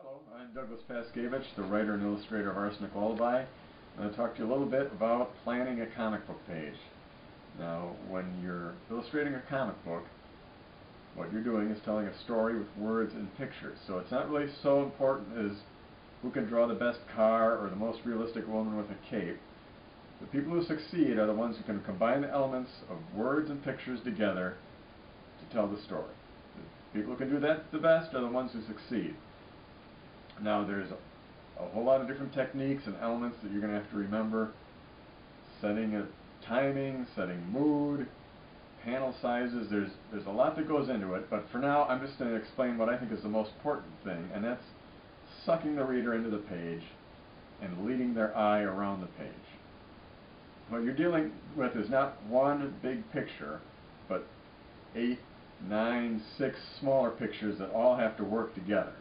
Hello, I'm Douglas Paszkiewicz, the writer and illustrator of Arsenic Lullaby. I'm going to talk to you a little bit about planning a comic book page. Now, when you're illustrating a comic book, what you're doing is telling a story with words and pictures. So it's not really so important as who can draw the best car or the most realistic woman with a cape. The people who succeed are the ones who can combine the elements of words and pictures together to tell the story. The people who can do that the best are the ones who succeed. Now there's a whole lot of different techniques and elements that you're going to have to remember. Setting a timing, setting mood, panel sizes, there's a lot that goes into it, but for now I'm just going to explain what I think is the most important thing, and that's sucking the reader into the page and leading their eye around the page. What you're dealing with is not one big picture, but 8, 9, 6 smaller pictures that all have to work together.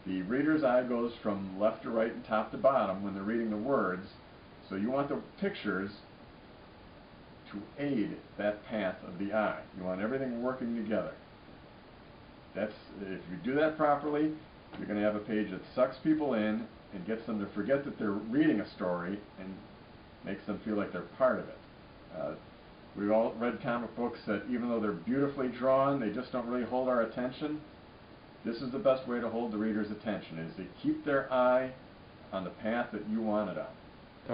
The reader's eye goes from left to right and top to bottom when they're reading the words, so you want the pictures to aid that path of the eye. You want everything working together. If you do that properly, you're going to have a page that sucks people in and gets them to forget that they're reading a story and makes them feel like they're part of it. We've all read comic books that even though they're beautifully drawn, they just don't really hold our attention. This is the best way to hold the reader's attention, is to keep their eye on the path that you want it on.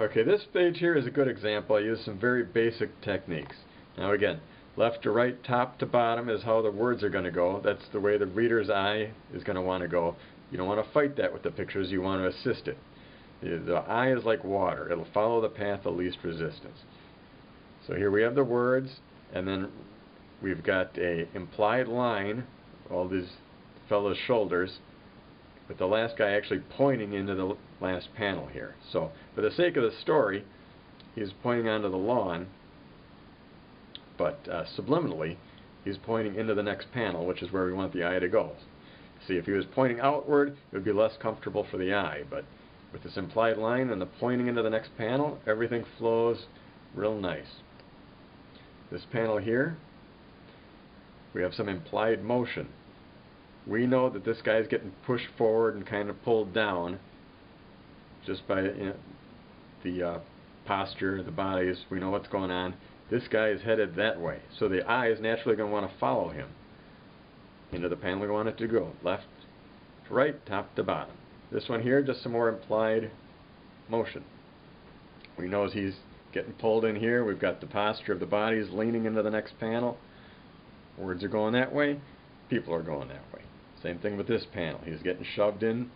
Okay, this page here is a good example. I use some very basic techniques. Now again, left to right, top to bottom is how the words are going to go. That's the way the reader's eye is going to want to go. You don't want to fight that with the pictures, you want to assist it. The eye is like water. It'll follow the path of least resistance. So here we have the words, and then we've got a implied line, all these fellow's shoulders, with the last guy actually pointing into the last panel here. So for the sake of the story, he's pointing onto the lawn, but subliminally he's pointing into the next panel, which is where we want the eye to go. See, if he was pointing outward, it would be less comfortable for the eye, but with this implied line and the pointing into the next panel, everything flows real nice. This panel here, we have some implied motion. We know that this guy's getting pushed forward and kind of pulled down just by the posture, the bodies. We know what's going on. This guy is headed that way, so the eye is naturally going to want to follow him into the panel we want it to go, left to right, top to bottom. This one here, just some more implied motion. We know as he's getting pulled in here, we've got the posture of the bodies leaning into the next panel. Words are going that way, people are going that way. Same thing with this panel. He's getting shoved in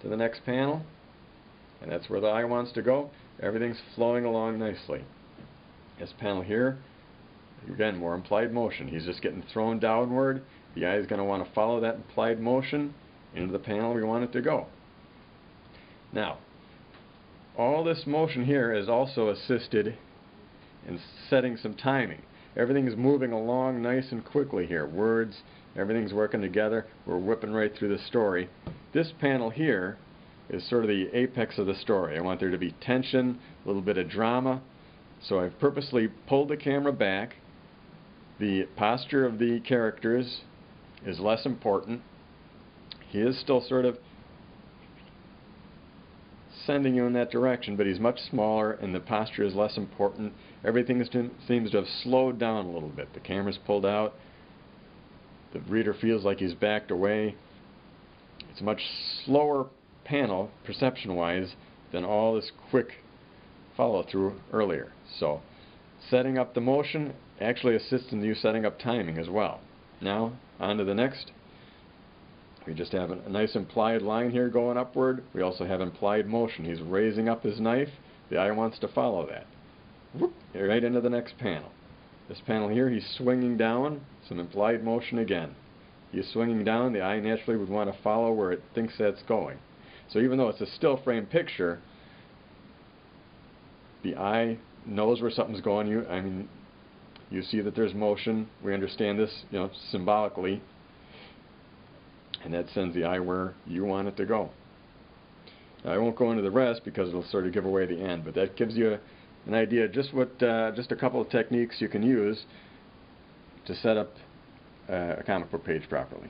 to the next panel, and that's where the eye wants to go. Everything's flowing along nicely. This panel here, again, more implied motion. He's just getting thrown downward. The eye is going to want to follow that implied motion into the panel we want it to go. Now, all this motion here is also assisted in setting some timing. Everything is moving along nice and quickly here. Words, everything's working together. We're whipping right through the story. This panel here is sort of the apex of the story. I want there to be tension, a little bit of drama. So I've purposely pulled the camera back. The posture of the characters is less important. He is still sort of sending you in that direction, but he's much smaller and the posture is less important. Everything seems to have slowed down a little bit. The camera's pulled out. The reader feels like he's backed away. It's a much slower panel, perception-wise, than all this quick follow-through earlier. So, setting up the motion actually assists in you setting up timing as well. Now, on to the next. We just have a nice implied line here going upward. We also have implied motion. He's raising up his knife. The eye wants to follow that. Whoop, right into the next panel. This panel here, he's swinging down. Some implied motion again. He's swinging down. The eye naturally would want to follow where it thinks that's going. So even though it's a still frame picture, the eye knows where something's going. You see that there's motion. We understand this, symbolically. And that sends the eye where you want it to go. Now, I won't go into the rest because it'll sort of give away the end, but that gives you an idea just a couple of techniques you can use to set up a comic book page properly.